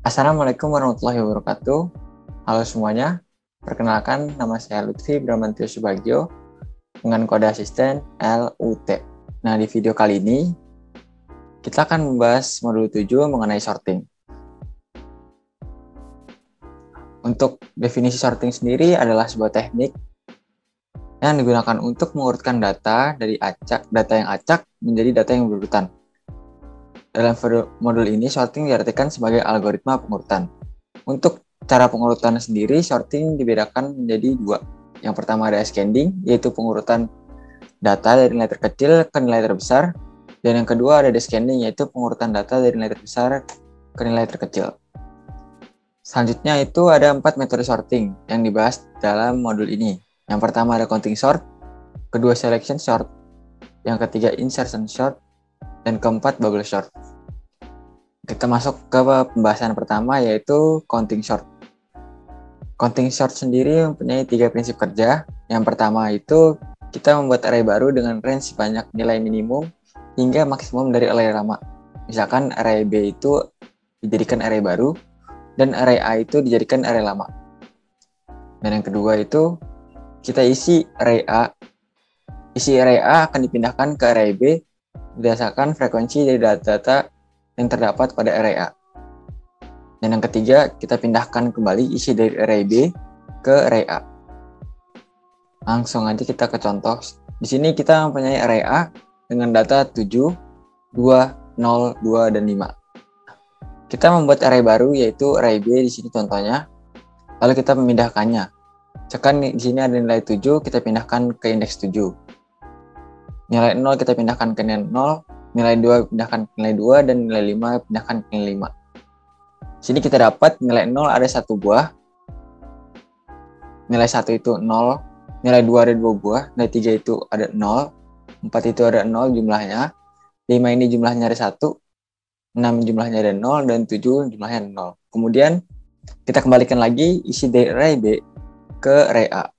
Assalamualaikum warahmatullahi wabarakatuh. Halo semuanya, perkenalkan nama saya Lutfi Bramantio Subagio dengan kode asisten LUT. Nah, di video kali ini kita akan membahas modul 7 mengenai sorting. Untuk definisi sorting sendiri adalah sebuah teknik yang digunakan untuk mengurutkan data dari data yang acak menjadi data yang berurutan. Dalam modul ini, sorting diartikan sebagai algoritma pengurutan. Untuk cara pengurutan sendiri, sorting dibedakan menjadi dua. Yang pertama ada ascending, yaitu pengurutan data dari nilai terkecil ke nilai terbesar. Dan yang kedua ada descending, yaitu pengurutan data dari nilai terbesar ke nilai terkecil. Selanjutnya itu ada 4 metode sorting yang dibahas dalam modul ini. Yang pertama ada counting sort, kedua selection sort, yang ketiga insertion sort, dan keempat bubble sort. Kita masuk ke pembahasan pertama, yaitu counting sort. Counting sort sendiri mempunyai 3 prinsip kerja. Yang pertama itu kita membuat array baru dengan range sebanyak nilai minimum hingga maksimum dari array lama. Misalkan array B itu dijadikan array baru dan array A itu dijadikan array lama. Dan yang kedua itu kita isi array A. Isi array A akan dipindahkan ke array B berdasarkan frekuensi dari data-data yang terdapat pada array A. Dan yang ketiga, kita pindahkan kembali isi dari array B ke array A. Langsung aja kita ke contoh. Di sini kita mempunyai array A dengan data 7, 2, 0, 2, dan 5. Kita membuat array baru yaitu array B di sini contohnya. Lalu kita memindahkannya. Misalkan di sini ada nilai 7, kita pindahkan ke indeks 7. Nilai 0 kita pindahkan ke nilai 0, nilai 2 pindahkan ke nilai 2, dan nilai 5 pindahkan ke nilai 5. Di sini kita dapat nilai 0 ada 1 buah, nilai 1 itu 0, nilai 2 ada 2 buah, nilai 3 itu ada 0, 4 itu ada 0 jumlahnya, 5 ini jumlahnya ada 1, 6 jumlahnya ada 0, dan 7 jumlahnya ada 0. Kemudian kita kembalikan lagi isi dari array B ke array A.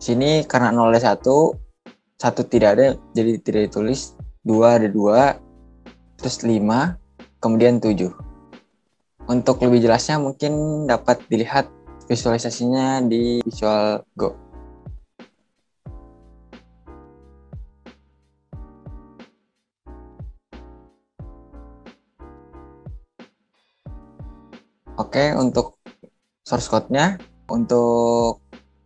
Di sini karena 0 ada 1 tidak ada, jadi tidak ditulis. 2 ada 2, terus 5, kemudian 7. Untuk lebih jelasnya mungkin dapat dilihat visualisasinya di Visual Go. Oke, untuk source code-nya, untuk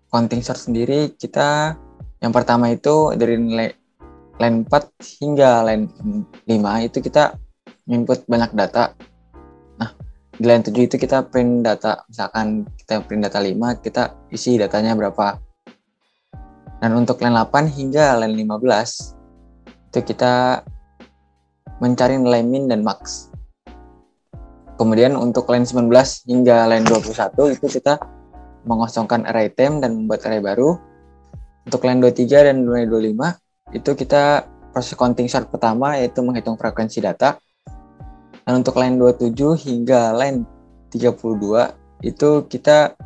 counting sort sendiri kita yang pertama itu dari nilai line 4 hingga line 5 itu kita input banyak data. Nah, di line 7 itu kita print data. Misalkan kita print data 5, kita isi datanya berapa. Dan untuk line 8 hingga line 15 itu kita mencari nilai min dan max. Kemudian untuk line 19 hingga line 21 itu kita mengosongkan array temp dan membuat array baru. Untuk line 23 dan line 25 itu kita proses counting sort pertama yaitu menghitung frekuensi data. Dan untuk line 27 hingga line 32 itu kita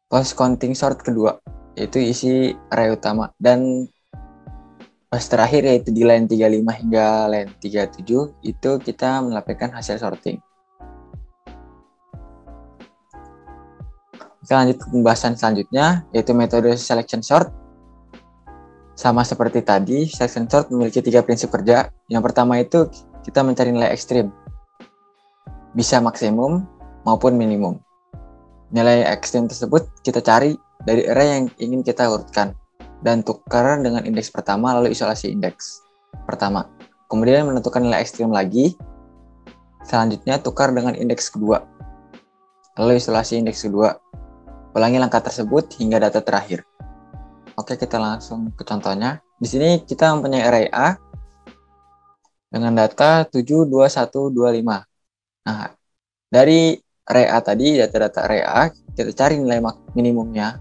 proses counting sort kedua yaitu isi array utama. Dan proses terakhir yaitu di line 35 hingga line 37 itu kita mendapatkan hasil sorting. Kita lanjut ke pembahasan selanjutnya yaitu metode selection sort. Sama seperti tadi, selection sort memiliki 3 prinsip kerja. Yang pertama itu kita mencari nilai ekstrim, bisa maksimum maupun minimum. Nilai ekstrim tersebut kita cari dari array yang ingin kita urutkan dan tukar dengan indeks pertama lalu isolasi indeks pertama. Kemudian menentukan nilai ekstrim lagi. Selanjutnya tukar dengan indeks kedua lalu isolasi indeks kedua. Ulangi langkah tersebut hingga data terakhir. Oke, kita langsung ke contohnya. Di sini kita mempunyai array A dengan data 7, 2, 1, 2, 5. Nah, dari array A tadi, data-data array A, kita cari nilai minimumnya.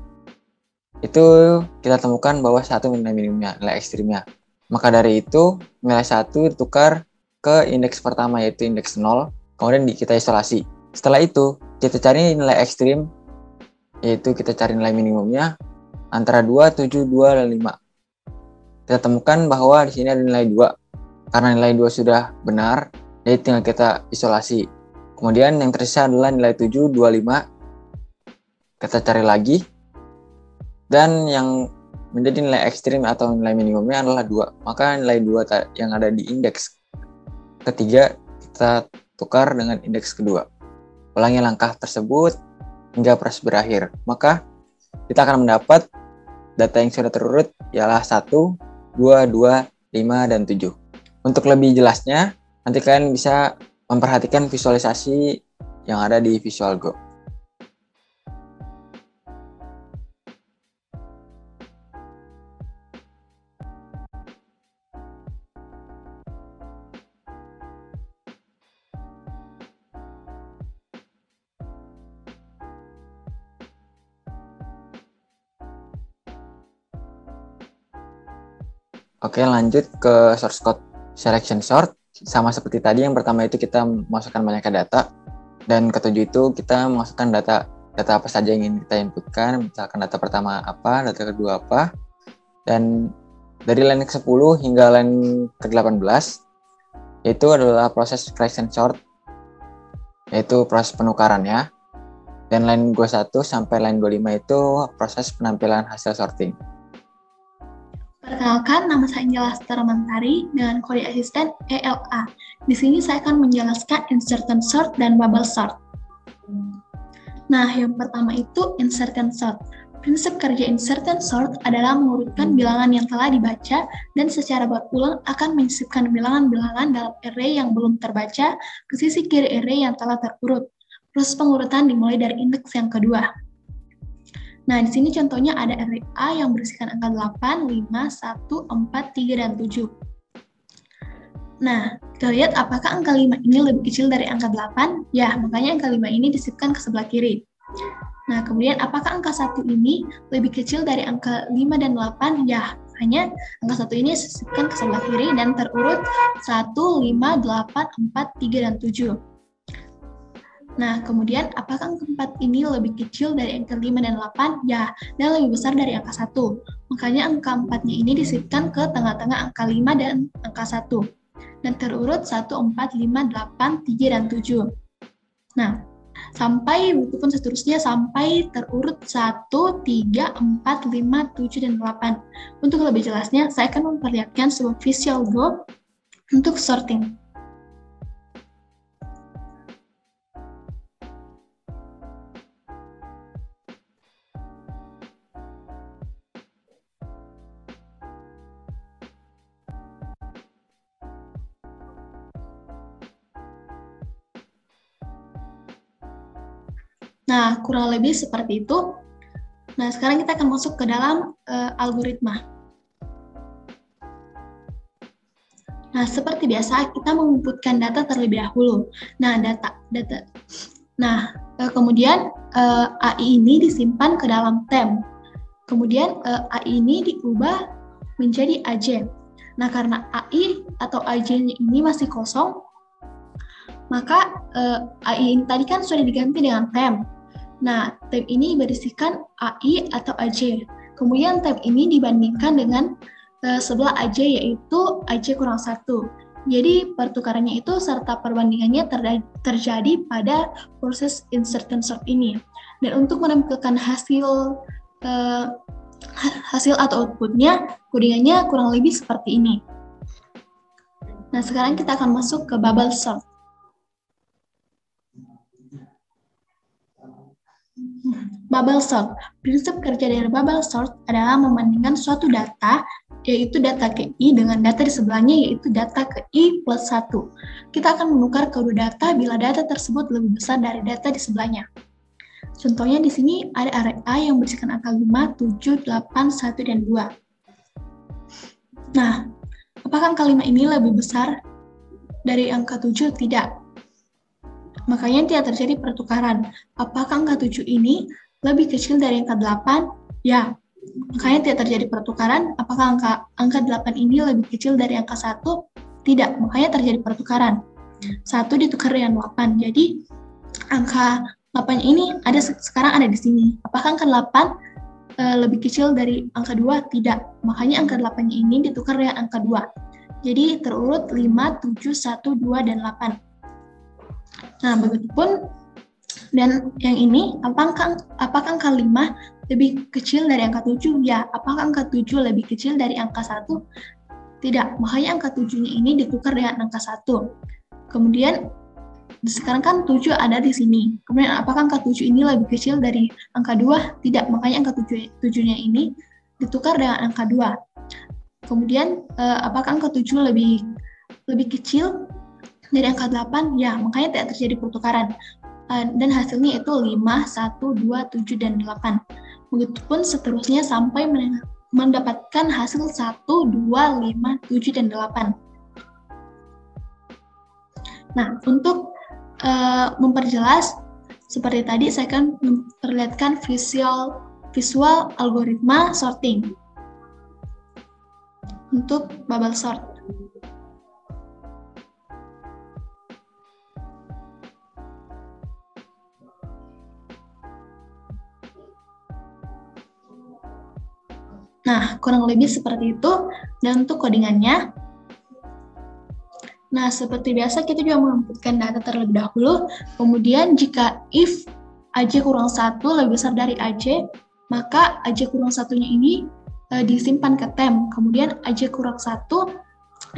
Itu kita temukan bahwa 1 nilai minimumnya, nilai ekstrimnya. Maka dari itu, nilai 1 ditukar ke indeks pertama yaitu indeks 0, kemudian kita isolasi. Setelah itu, kita cari nilai ekstrim, yaitu kita cari nilai minimumnya antara 2, 7, 2, dan 5. kita temukan bahwa di sini ada nilai 2. Karena nilai 2 sudah benar, jadi tinggal kita isolasi. Kemudian yang tersisa adalah nilai 7, 25. Kita cari lagi. Dan yang menjadi nilai ekstrim atau nilai minimumnya adalah 2. Maka nilai 2 yang ada di indeks ketiga kita tukar dengan indeks kedua. Ulangi langkah tersebut hingga proses berakhir. Maka kita akan mendapat data yang sudah terurut ialah 1, 2, 2, 5, dan 7. Untuk lebih jelasnya, nanti kalian bisa memperhatikan visualisasi yang ada di Visual Go. Oke, lanjut ke source code selection sort. Sama seperti tadi, yang pertama itu kita memasukkan banyak data, dan ketujuh itu kita memasukkan data apa saja yang ingin kita inputkan. Misalkan data pertama apa, data kedua apa, dan dari line ke-10 hingga line ke-18 itu adalah proses selection sort, yaitu proses penukarannya, dan line 21 sampai line 25 itu proses penampilan hasil sorting. Perkenalkan, nama saya Angelastara Mentari dengan kode asisten ELA. Di sini saya akan menjelaskan insert and sort dan bubble sort. Nah, yang pertama itu insert and sort. Prinsip kerja insert and sort adalah mengurutkan bilangan yang telah dibaca dan secara berulang akan menyisipkan bilangan-bilangan dalam array yang belum terbaca ke sisi kiri array yang telah terurut. Proses pengurutan dimulai dari indeks yang kedua. Nah, di sini contohnya ada array A yang berisikan angka 8, 5, 1, 4, 3, dan 7. Nah, kita lihat apakah angka 5 ini lebih kecil dari angka 8? Ya, makanya angka 5 ini disisipkan ke sebelah kiri. Nah, kemudian apakah angka 1 ini lebih kecil dari angka 5 dan 8? Ya, hanya angka 1 ini disisipkan ke sebelah kiri dan terurut 1, 5, 8, 4, 3, dan 7. Nah, kemudian apakah angka 4 ini lebih kecil dari angka 5 dan 8? Ya, dan lebih besar dari angka 1. Makanya angka 4-nya ini disisipkan ke tengah-tengah angka 5 dan angka 1. Dan terurut 1, 4, 5, 8, 3, dan 7. Nah, sampai begitupun seterusnya sampai terurut 1, 3, 4, 5, 7, dan 8. Untuk lebih jelasnya, saya akan memperlihatkan sebuah Visual Go untuk sorting. Nah, kurang lebih seperti itu. Nah, sekarang kita akan masuk ke dalam algoritma. Nah, seperti biasa, kita menginputkan data terlebih dahulu. Nah, kemudian AI ini disimpan ke dalam tem. Kemudian AI ini diubah menjadi AJ. Nah, karena AI atau AJ-nya ini masih kosong, maka AI ini tadi kan sudah diganti dengan tem. Nah, tem ini berisikan AI atau AJ. Kemudian tem ini dibandingkan dengan sebelah AJ, yaitu AJ kurang 1. Jadi pertukarannya itu serta perbandingannya terjadi pada proses insert and sort ini. Dan untuk menampilkan hasil atau outputnya, codingannya kurang lebih seperti ini. Nah, sekarang kita akan masuk ke bubble sort. Bubble sort. Prinsip kerja dari bubble sort adalah membandingkan suatu data, yaitu data ke I dengan data di sebelahnya, yaitu data ke I plus 1. Kita akan menukar kedua data bila data tersebut lebih besar dari data di sebelahnya. Contohnya di sini ada array A yang berisikan angka 5, 7, 8, 1, dan 2. Nah, apakah angka 5 ini lebih besar dari angka 7? Tidak. Makanya tidak terjadi pertukaran. Apakah angka 7 ini lebih kecil dari angka 8? Ya. Makanya tidak terjadi pertukaran. Apakah angka 8 ini lebih kecil dari angka 1? Tidak. Makanya terjadi pertukaran. 1 ditukar dengan 8. Jadi angka 8 ini sekarang ada di sini. Apakah angka 8 lebih kecil dari angka 2? Tidak. Makanya angka 8-nya ini ditukar dengan angka 2. Jadi terurut 5, 7, 1, 2, dan 8. Nah, begitupun dan yang ini, apakah angka 5 lebih kecil dari angka 7? Ya. Apakah angka 7 lebih kecil dari angka 1? Tidak. Makanya angka 7-nya ini ditukar dengan angka 1. Kemudian sekarang kan 7 ada di sini. Kemudian apakah angka 7 ini lebih kecil dari angka 2? Tidak, makanya angka 7-nya ini ditukar dengan angka 2. Kemudian apakah angka 7 lebih kecil dari angka 8? Ya, makanya tidak terjadi pertukaran. Dan hasilnya itu 5, 1, 2, 7, dan 8. Begitupun seterusnya sampai mendapatkan hasil 1, 2, 5, 7, dan 8. Nah, untuk memperjelas, seperti tadi saya akan memperlihatkan visual algoritma sorting untuk bubble sort. Nah, kurang lebih seperti itu. Dan untuk codingannya, nah, seperti biasa kita juga menginputkan data terlebih dahulu. Kemudian jika if AJ kurang 1 lebih besar dari AJ, maka AJ kurang 1-nya ini disimpan ke temp. Kemudian AJ kurang 1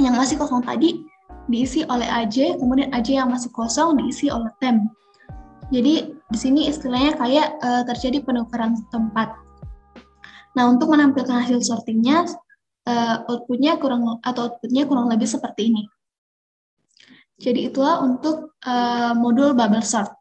yang masih kosong tadi diisi oleh AJ, kemudian AJ yang masih kosong diisi oleh temp. Jadi di sini istilahnya kayak terjadi penukaran tempat. Nah, untuk menampilkan hasil sortingnya, outputnya kurang lebih seperti ini. Jadi itulah untuk modul bubble sort.